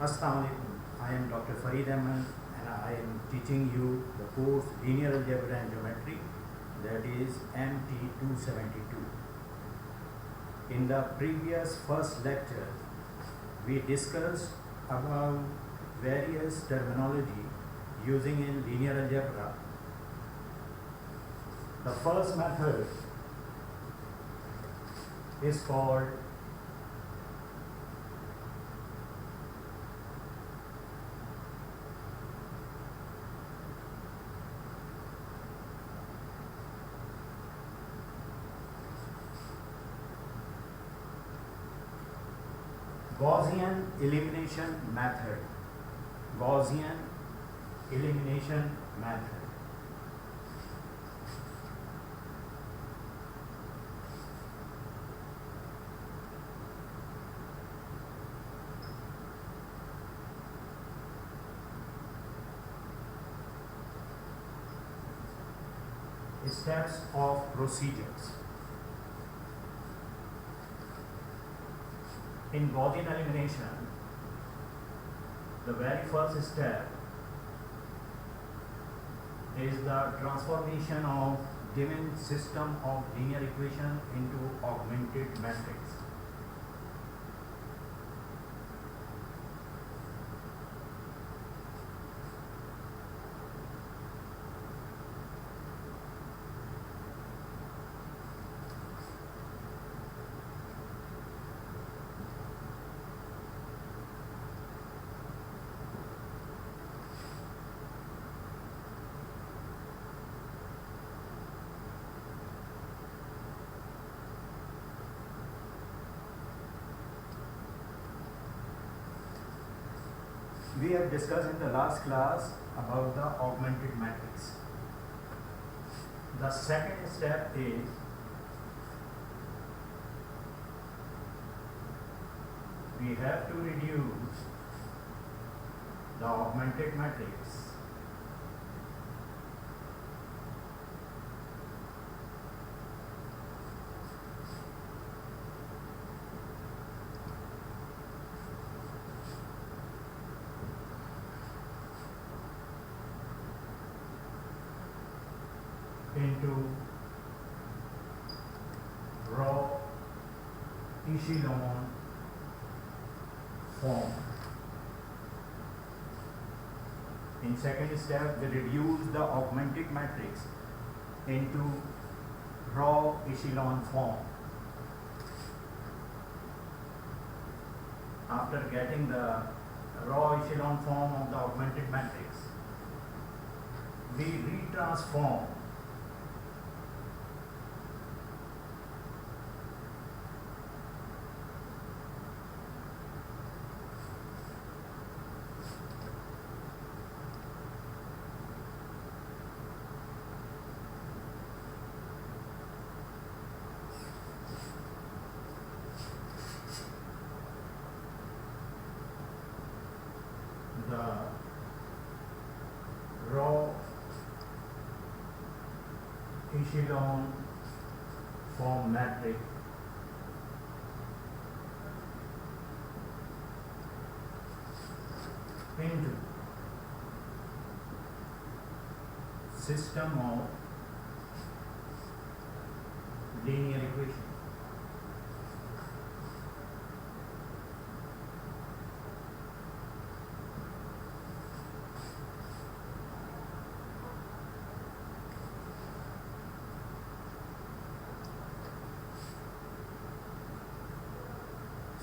Assalamu alaikum. I am Dr. Farid Ahmed and I am teaching you the course Linear Algebra and Geometry, that is MT272. In the previous first lecture, we discussed about various terminology using in linear algebra. The first method is called Gaussian elimination method. Gaussian elimination method. Steps of procedures. In Gaussian elimination, the very first step is the transformation of given system of linear equation into augmented matrix. We have discussed in the last class about the augmented matrix. The second step is we have to reduce the augmented matrix into raw echelon form. In second step, we reduce the augmented matrix into raw echelon form. After getting the raw echelon form of the augmented matrix, we retransform the raw echelon form matrix into system of linear equation.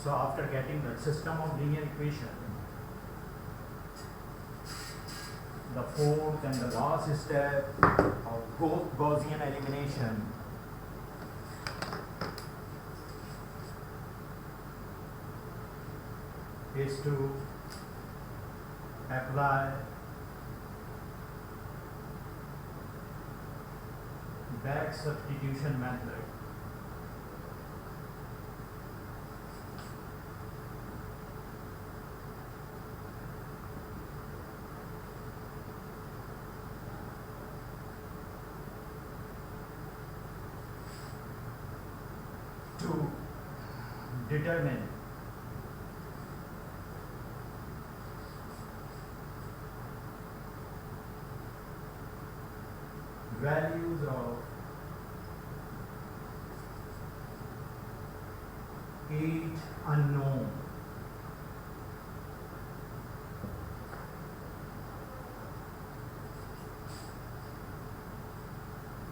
So after getting the system of linear equation, the fourth and the last step of Gaussian elimination is to apply back substitution method. To determine values of each unknown.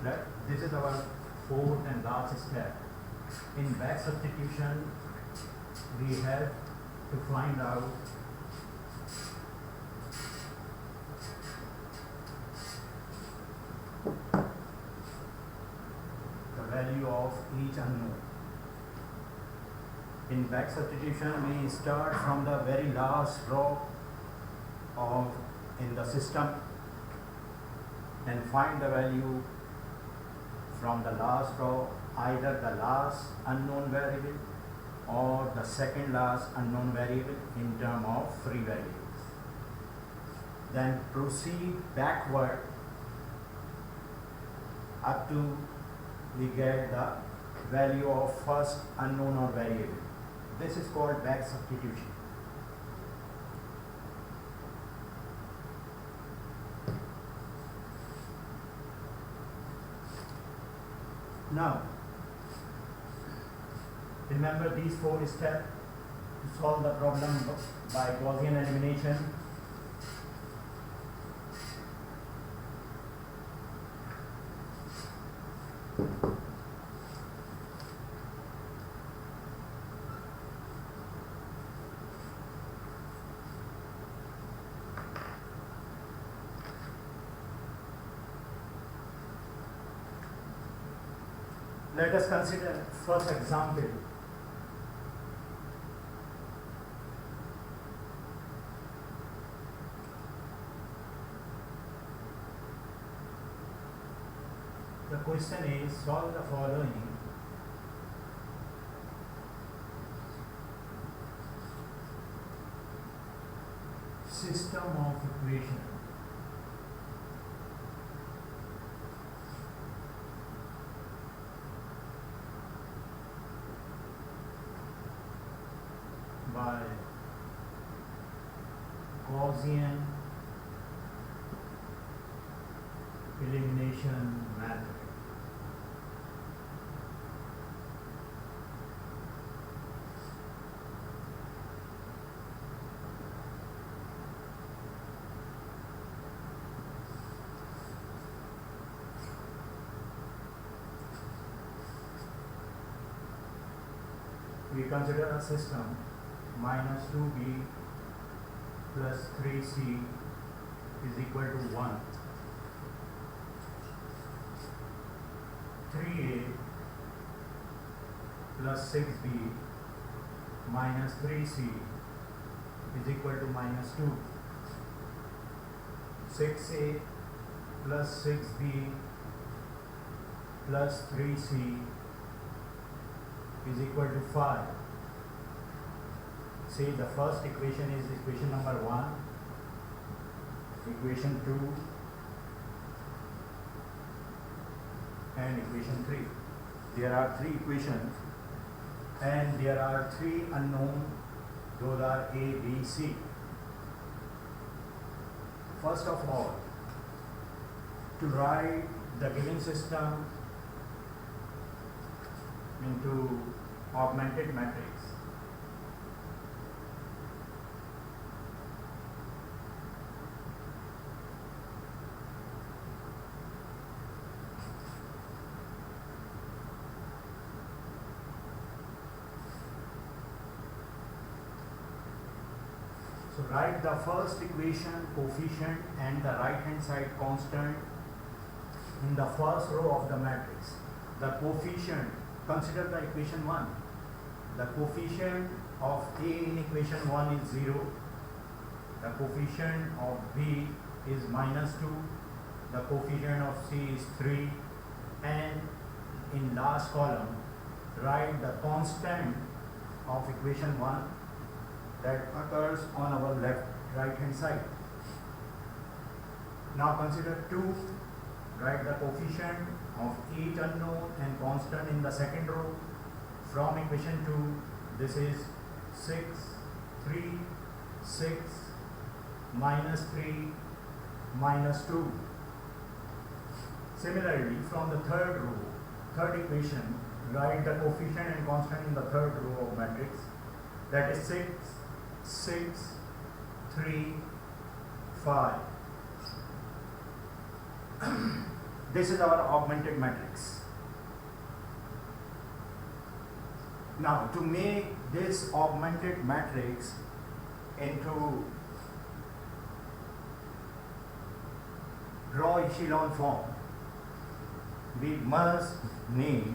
Right? This is our fourth and last step. In back substitution, we have to find out the value of each unknown. In back substitution, we start from the very last row of in the system and find the value from the last row, either the last unknown variable or the second last unknown variable in terms of free variables. Then proceed backward up to we get the value of first unknown or variable. This is called back substitution. Now, remember these four steps to solve the problem by Gaussian elimination. Let us consider first example. The question is, solve the following system of equation. By Gaussian elimination method. We consider a system minus 2b plus 3c is equal to 1. 3a plus 6b minus 3c is equal to minus 2. 6a plus 6b plus 3c is equal to 5. See, the first equation is equation number 1, equation 2 and equation 3. There are three equations and there are three unknown. Those are A, B, C. First of all, to write the given system into augmented matrix, so write the first equation coefficient and the right hand side constant in the first row of the matrix. The coefficient, consider the equation 1. The coefficient of A in equation 1 is 0. The coefficient of B is minus 2. The coefficient of C is 3. And in last column, write the constant of equation 1 that occurs on our right hand side. Now consider 2. Write the coefficient of each unknown and constant in the second row. From equation 2, this is 6, 3, 6, minus 3, minus 2. Similarly, from the third row, third equation, write the coefficient and constant in the third row of matrix, that is 6, 6, 3, 5. This is our augmented matrix. Now, to make this augmented matrix into raw echelon form, we must need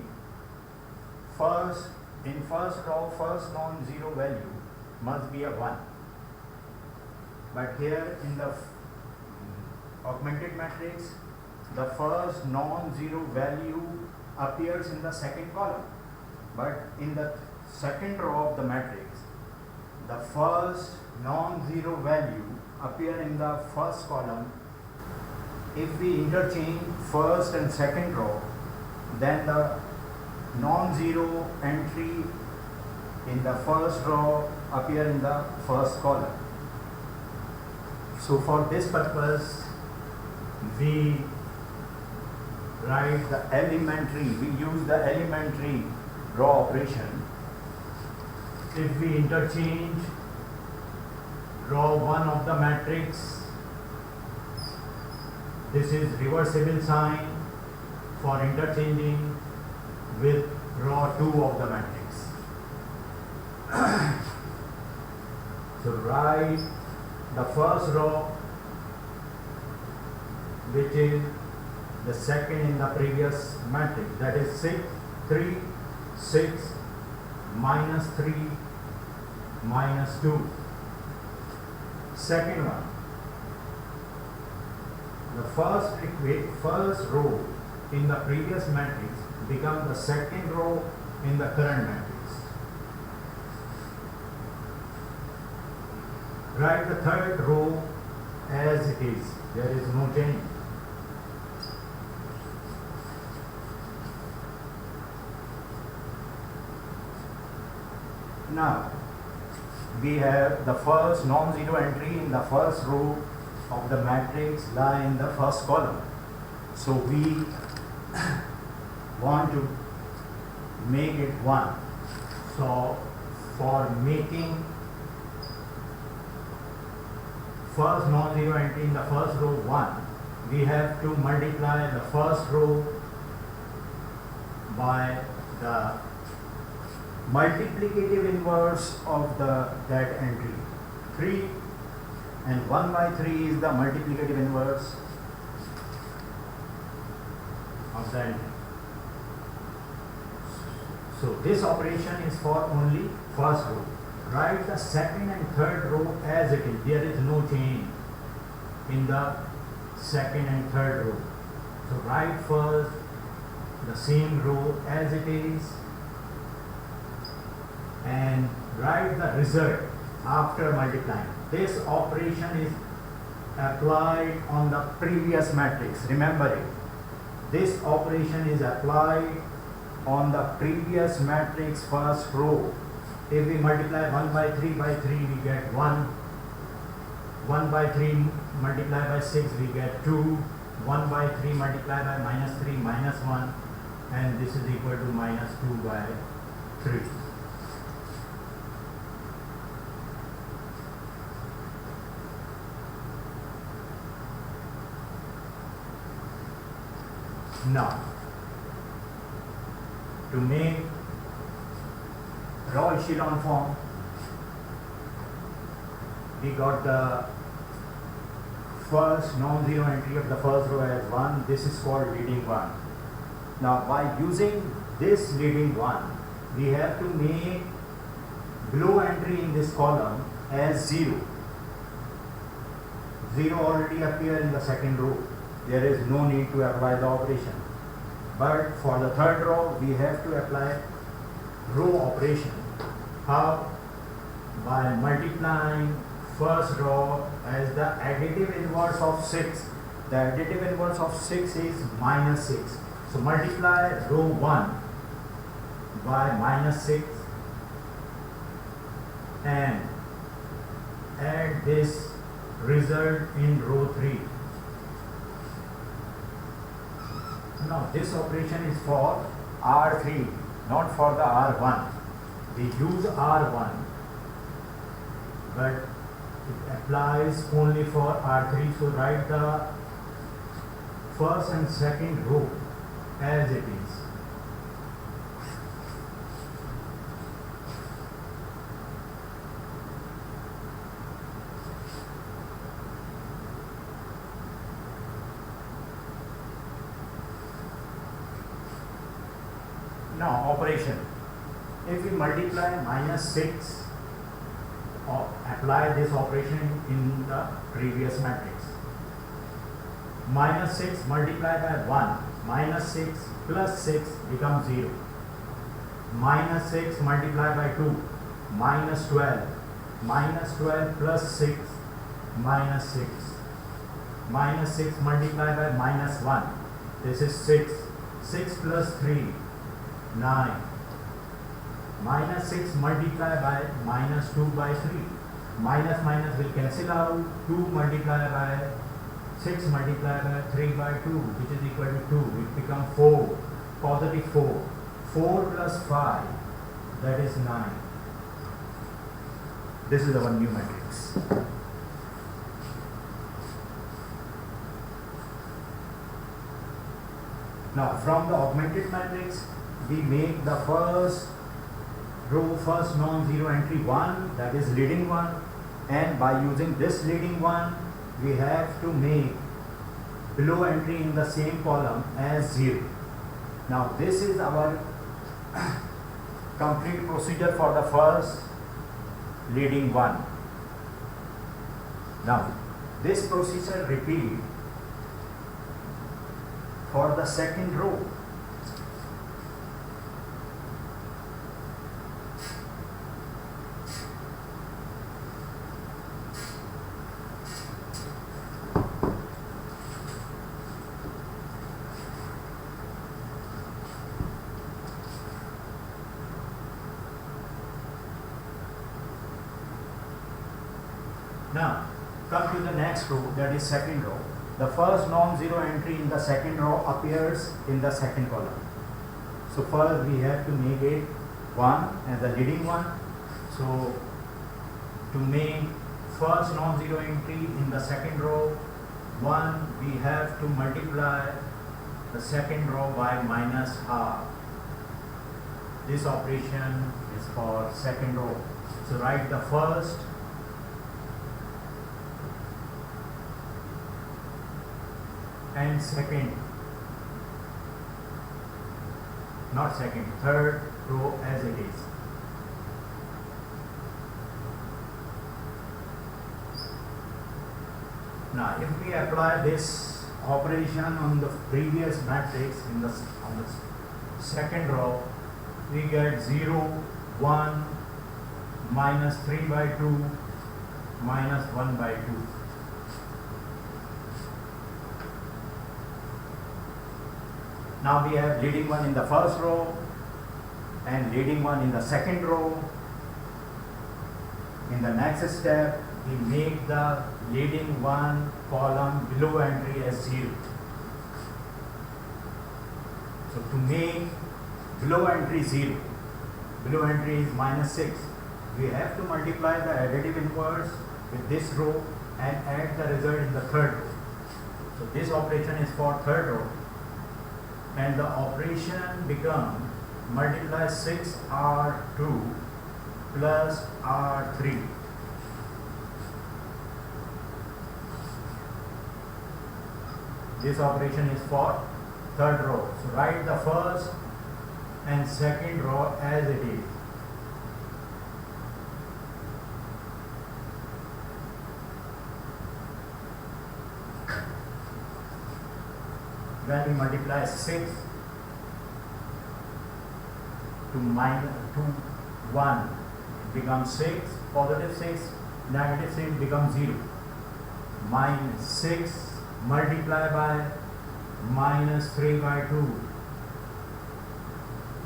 in first row, first non-zero value must be a 1. But here in the augmented matrix, the first non-zero value appears in the second column. But in the second row of the matrix, the first non-zero value appear in the first column. If we interchange first and second row, then the non-zero entry in the first row appear in the first column. So for this purpose, we write the elementary, we use the elementary raw operation. If we interchange row 1 of the matrix, this is reversible sign for interchanging with row 2 of the matrix. So write the first row, which is the second in the previous matrix, that is 6, 3, 6, minus 3, minus 2. Second one, the first row in the previous matrix become the second row in the current matrix. Write the third row as it is, there is no change. Now, we have the first non-zero entry in the first row of the matrix lie in the first column. So we want to make it 1. So for making first non-zero entry in the first row 1, we have to multiply the first row by the multiplicative inverse of that entry, 3, and 1 by 3 is the multiplicative inverse of the entry. So this operation is for only first row. Write the second and third row as it is. There is no change in the second and third row. So write first the same row as it is and write the result after multiplying. This operation is applied on the previous matrix. Remember it. This operation is applied on the previous matrix first row. If we multiply 1 by 3 by 3, we get 1. 1 by 3 multiplied by 6, we get 2. 1 by 3 multiplied by minus 3, minus 1. And this is equal to minus 2 by 3. Now, to make raw echelon form, we got the first non-zero entry of the first row as 1. This is called leading 1. Now, by using this leading 1, we have to make below entry in this column as 0. 0 already appear in the second row. There is no need to apply the operation. But for the third row, we have to apply row operation. How? By multiplying first row as the additive inverse of 6. The additive inverse of 6 is minus 6. So multiply row 1 by minus 6 and add this result in row 3. Now this operation is for R3, not for the R1. We use R1, but it applies only for R3. So write the first and second row as it is. Now operation. If we multiply -6 or apply this operation in the previous matrix. -6 multiplied by 1, -6 plus 6 becomes 0. -6 multiplied by 2, -12. -12 plus 6, -6. -6 multiplied by -1, this is 6. 6 plus 3, 9. -6 multiplied by -2 by 3. Minus minus will cancel out. 2 multiplied by 6 multiplied by 3 by 2, which is equal to 2. It becomes 4. Positive 4. 4 plus 5, that is 9. This is our new matrix. Now from the augmented matrix, we make the first row, first non-zero entry 1, that is leading one, and by using this leading one, we have to make below entry in the same column as 0. Now this is our complete procedure for the first leading one. Now this procedure repeat for the second row. Now come to the next row, that is second row. The first non-zero entry in the second row appears in the second column. So first we have to make it 1 as the leading one. So to make first non-zero entry in the second row 1, we have to multiply the second row by -half. This operation is for second row. So write the first and second, not second, third row as it is. Now if we apply this operation on the previous matrix on the second row, we get 0, 1, -3 by 2, -1 by 2. Now we have leading one in the first row and leading one in the second row. In the next step, we make the leading one column below entry as 0. So to make below entry 0, below entry is -6. We have to multiply the additive inverse with this row and add the result in the third row. So this operation is for third row. And the operation becomes multiply 6R2 plus R3. This operation is for third row. So write the first and second row as it is. When we multiply 6 to 1, it becomes 6, positive 6, negative 6 becomes 0. -6 multiplied by -3 by 2.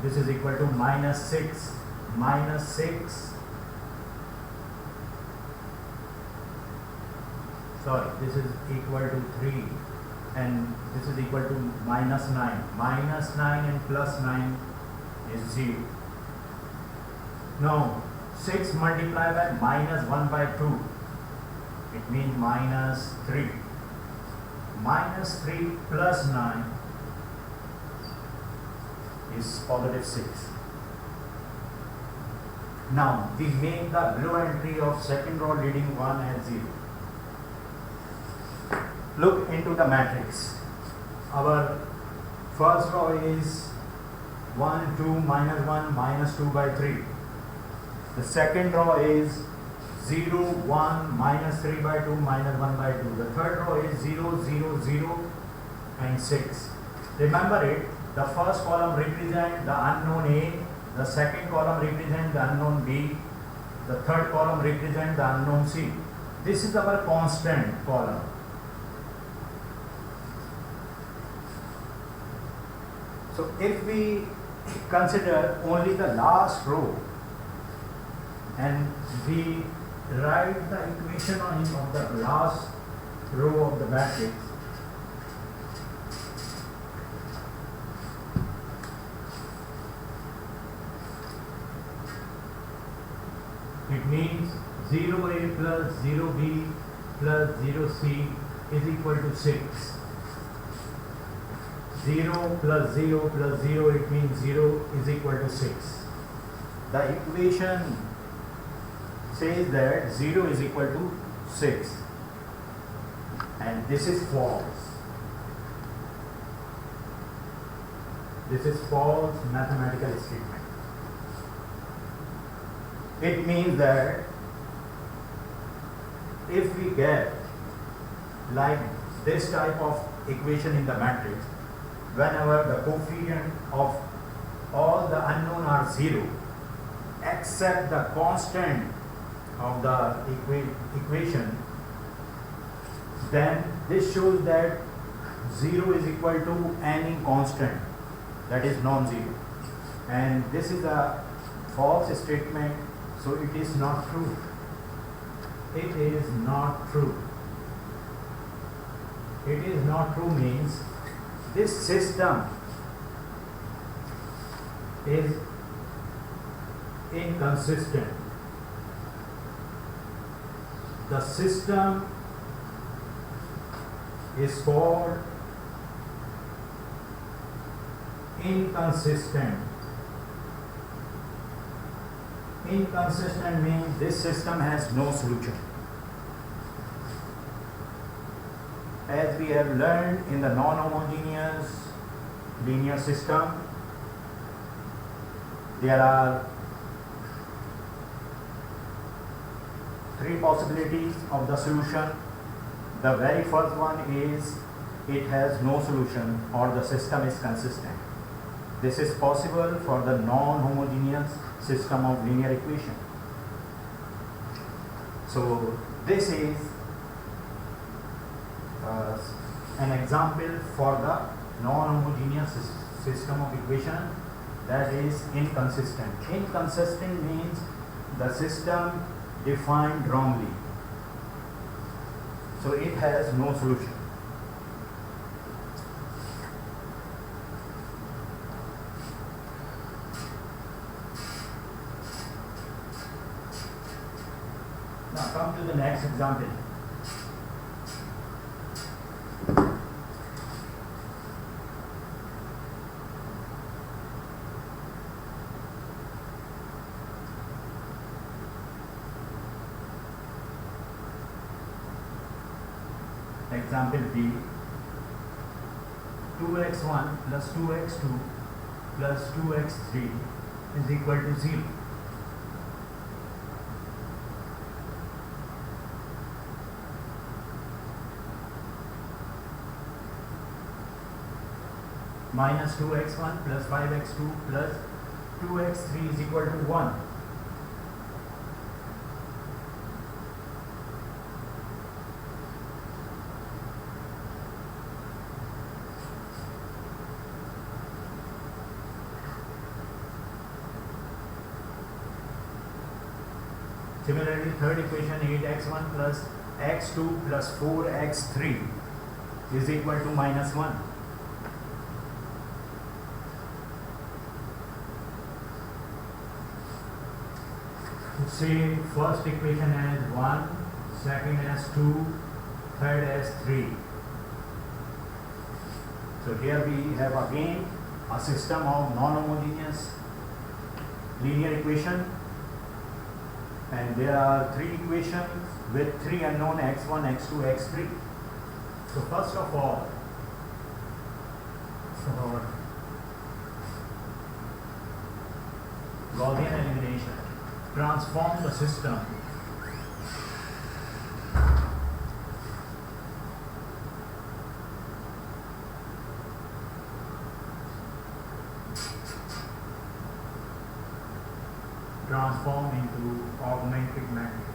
This is equal to -6. -6. Sorry, this is equal to 3. and this is equal to minus 9. Minus 9 and plus 9 is 0. Now 6 multiplied by minus 1 by 2, it means minus 3. Minus 3 plus 9 is positive 6. Now we make the below entry of second row leading 1 as 0. Look into the matrix. Our first row is 1, 2, minus 1, minus 2 by 3. The second row is 0, 1, minus 3 by 2, minus 1 by 2. The third row is 0, 0, 0 and 6. Remember it, the first column represents the unknown A, the second column represents the unknown B, the third column represents the unknown C. This is our constant column. So if we consider only the last row and we write the equation of the last row of the matrix, it means 0a plus 0b plus 0c is equal to 6. 0 plus 0 plus 0, it means 0 is equal to 6. The equation says that 0 is equal to 6, and this is false. This is false mathematical statement. It means that if we get like this type of equation in the matrix, whenever the coefficient of all the unknown are 0 except the constant of the equation, then this shows that 0 is equal to any constant that is non-zero, and this is a false statement, so it is not true. It is not true. It is not true means this system is inconsistent. The system is called inconsistent. Inconsistent means this system has no solution. As we have learned in the non-homogeneous linear system, there are three possibilities of the solution. The very first one is it has no solution or the system is consistent. This is possible for the non-homogeneous system of linear equation. So this is an example for the non-homogeneous system of equation that is inconsistent. Inconsistent means the system defined wrongly, so it has no solution. Now come to the next example. Example B, 2x1 plus 2x2 plus 2x3 is equal to 0. Minus 2x1 plus 5x2 plus 2x3 is equal to 1. Similarly, third equation, 8x1 plus x2 plus 4x3 is equal to -1. Say first equation as 1, second as 2, third as 3. So here we have again a system of non-homogeneous linear equation, and there are 3 equations with 3 unknown x1, x2, x3. So first of all, for Gaussian elimination, transform the system into augmented matrix.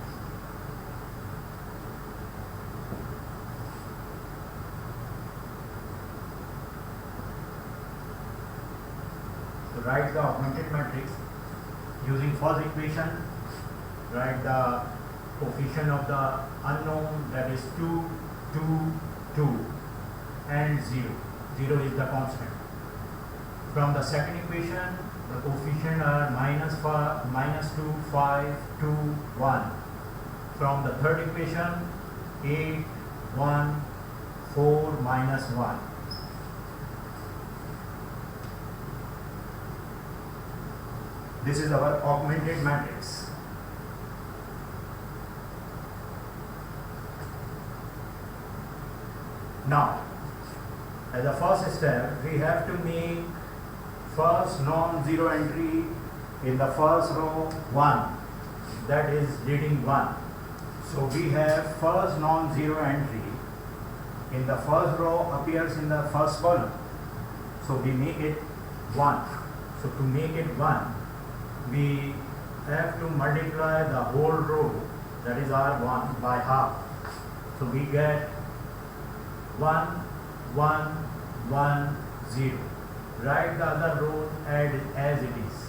So write the augmented matrix using first equation. Write the coefficient of the unknown, that is 2, 2, 2 and 0. 0 is the constant. From the second equation, the coefficient are -2, 5, 2, 1. From the third equation, 8, 1, 4, -1. This is our augmented matrix. Now, as a first step, we have to make first non-zero entry in the first row 1, that is leading 1. So we have first non-zero entry in the first row appears in the first column. So we make it 1. So to make it 1, we have to multiply the whole row, that is R1, by half. So we get 1, 1, 1, 0. Write the other row as it is.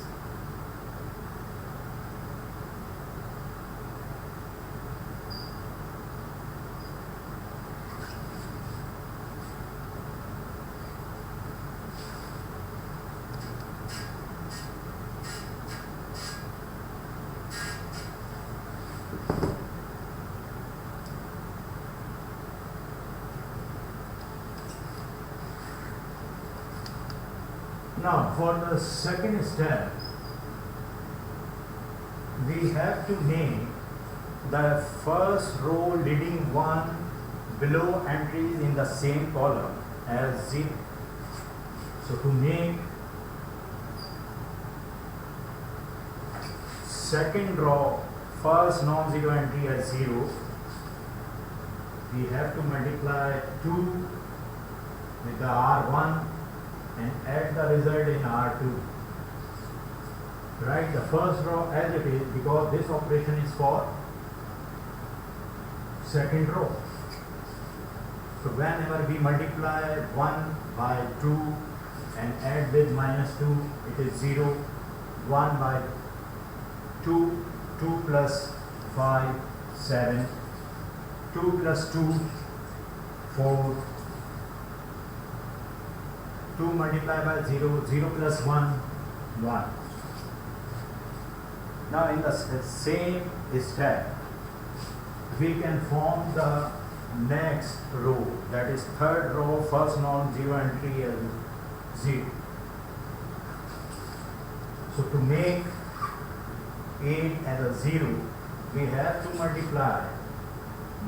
Now, for the second step, we have to make the first row leading 1 below entries in the same column as 0. So to make second row first non-zero entry as 0, we have to multiply 2 with the R1 and add the result in R2. Write the first row as it is, because this operation is for second row. So whenever we multiply 1 by 2 and add with -2, it is 0. 1 by 2, 2 plus 5, 7. 2 plus 2, 4. 2 multiplied by 0, 0 plus 1, 1. Now in the same step, we can form the next row, that is third row, first non-zero entry as 0. So to make 8 as a 0, we have to multiply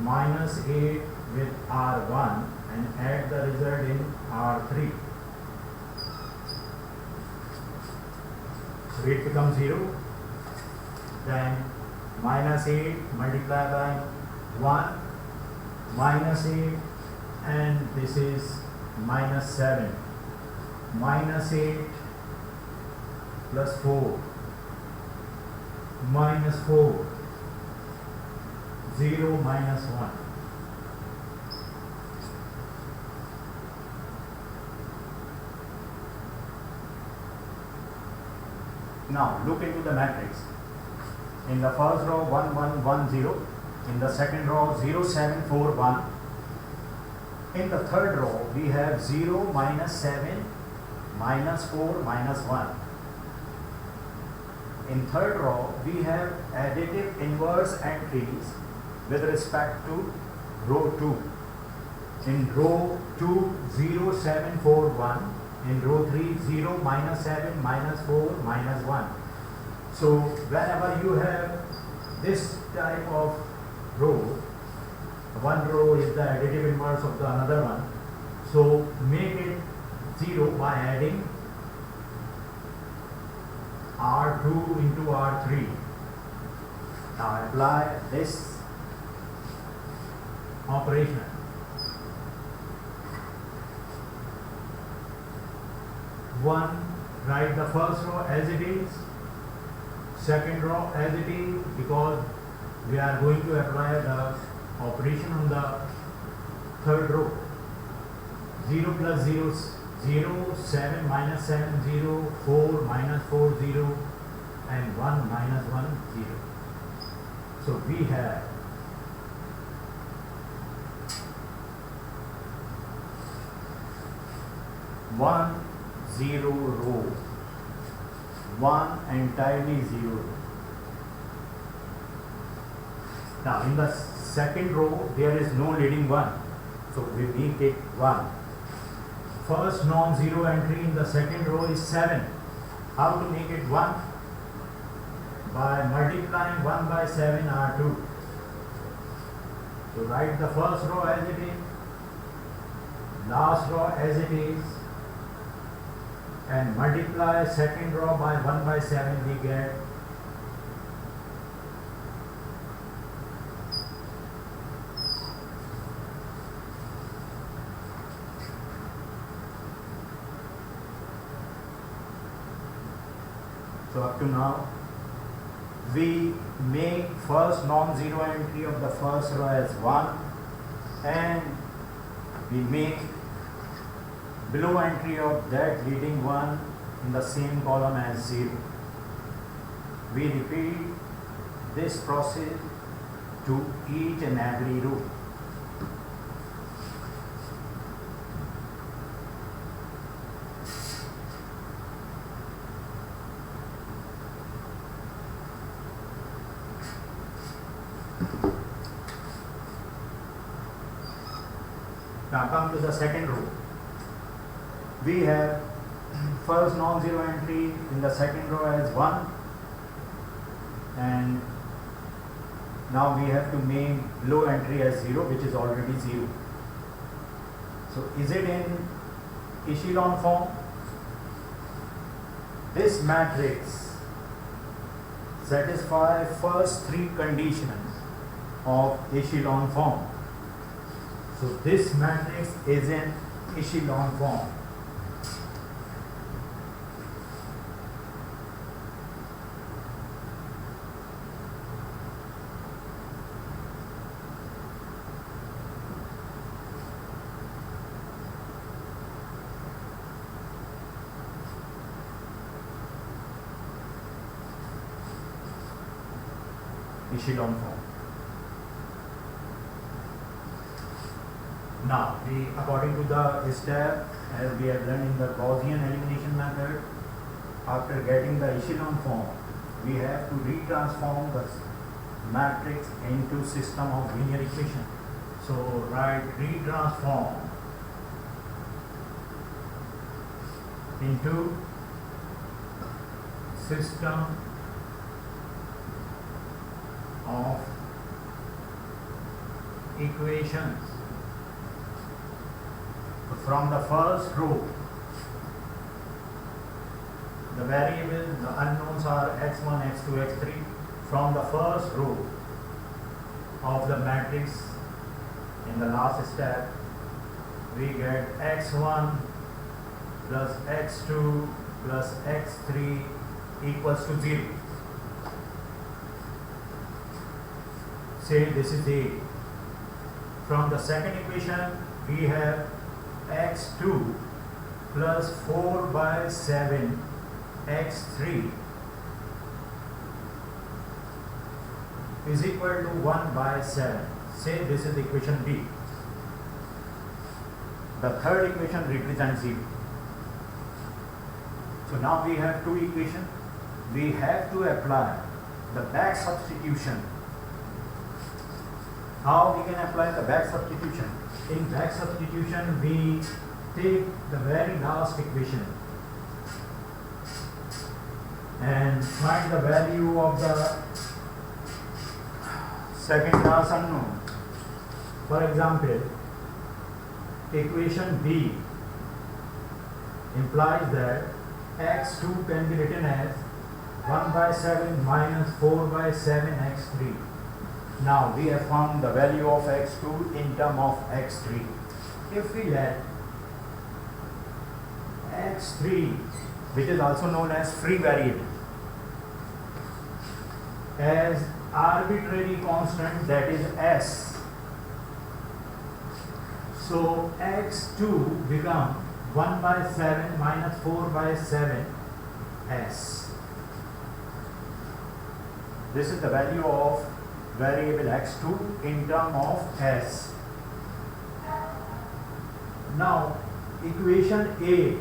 -8 with R1 and add the result in R3. So it becomes 0. Then -8 multiplied by 1, -8, and this is -7. -8 plus 4, -4, 0, -1. Now look into the matrix. In the first row 1, 1, 1, 0. In the second row 0, 7, 4, 1. In the third row, we have 0, minus 7, minus 4, minus 1. In third row, we have additive inverse entries with respect to row 2. In row 2, 0, 7, 4, 1. In row 3, 0, minus 7, minus 4, minus 1. So whenever you have this type of row, one row is the additive inverse of the another one, so make it 0 by adding R2 into R3. Now apply this operation. 1, write the first row as it is, second row as it is, because we are going to apply the operation on the third row. 0 plus 0, 0, 7 minus 7, 0, 4 minus 4, 0, and 1 minus 1, 0. So we have one 0 row, one entirely 0. Now in the second row there is no leading 1, so we make it 1. First non-zero entry in the second row is 7. How to make it 1? By multiplying 1 by 7 R2. So write the first row as it is, last row as it is, and multiply second row by 1 by 7, we get so up to now we make first non-zero entry of the first row as 1 and we make below entry of that leading 1 in the same column as 0. We repeat this process to each and every row. Now come to the second row. We have first non-zero entry in the second row as 1, and now we have to make low entry as 0, which is already 0. So is it in echelon form? This matrix satisfies first 3 conditions of echelon form. So this matrix is in echelon form. Echelon form. Now, according to the step, as we have learned in the Gaussian elimination method, after getting the echelon form, we have to retransform the matrix into system of linear equation. So, write retransform into system of equations. From the first row, the variables, the unknowns are x1, x2, x3. From the first row of the matrix in the last step, we get x1 plus x2 plus x3 equals to 0. Say this is A. From the second equation, we have x2 plus 4 by 7 x3 is equal to 1 by 7. Say this is equation B. The third equation represents 0. So now we have two equations. We have to apply the back substitution. How we can apply the back substitution? In back substitution, we take the very last equation and find the value of the second class unknown. For example, equation B implies that x2 can be written as 1 by 7 minus 4 by 7 x3. Now we have found the value of x2 in term of x3. If we let x3, which is also known as free variable, as arbitrary constant, that is s, so x2 become 1 by 7 minus 4 by 7 s. This is the value of variable x2 in term of s. Now equation A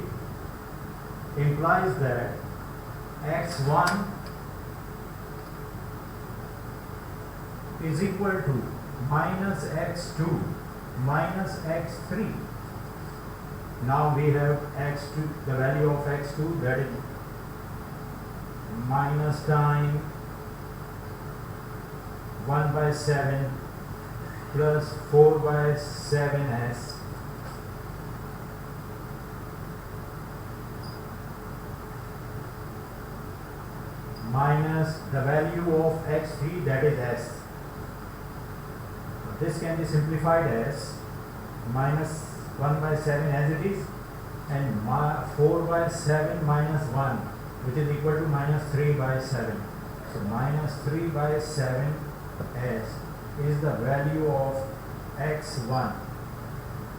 implies that x1 is equal to minus x2 minus x3. Now we have x2, the value of x2, that is minus time 1 by 7 plus 4 by 7s minus the value of x3, that is s. This can be simplified as minus 1 by 7 as it is, and 4 by 7 minus 1, which is equal to minus 3 by 7. So minus 3 by 7 s is the value of x1.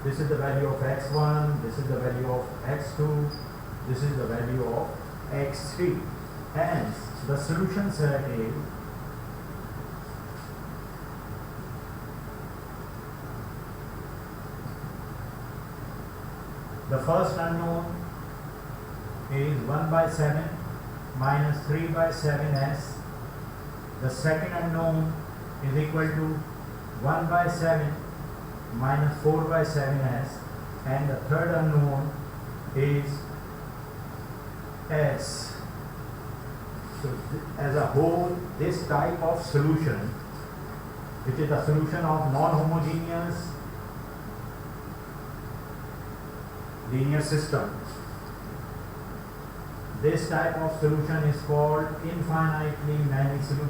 This is the value of x1, this is the value of x2, this is the value of x3. Hence, the solution set is the first unknown is 1 by 7 minus 3 by 7s. The second unknown is equal to 1 by 7 minus 4 by 7s, and the third unknown is s. So as a whole, this type of solution, which is the solution of non-homogeneous linear system, this type of solution is called infinitely many solutions.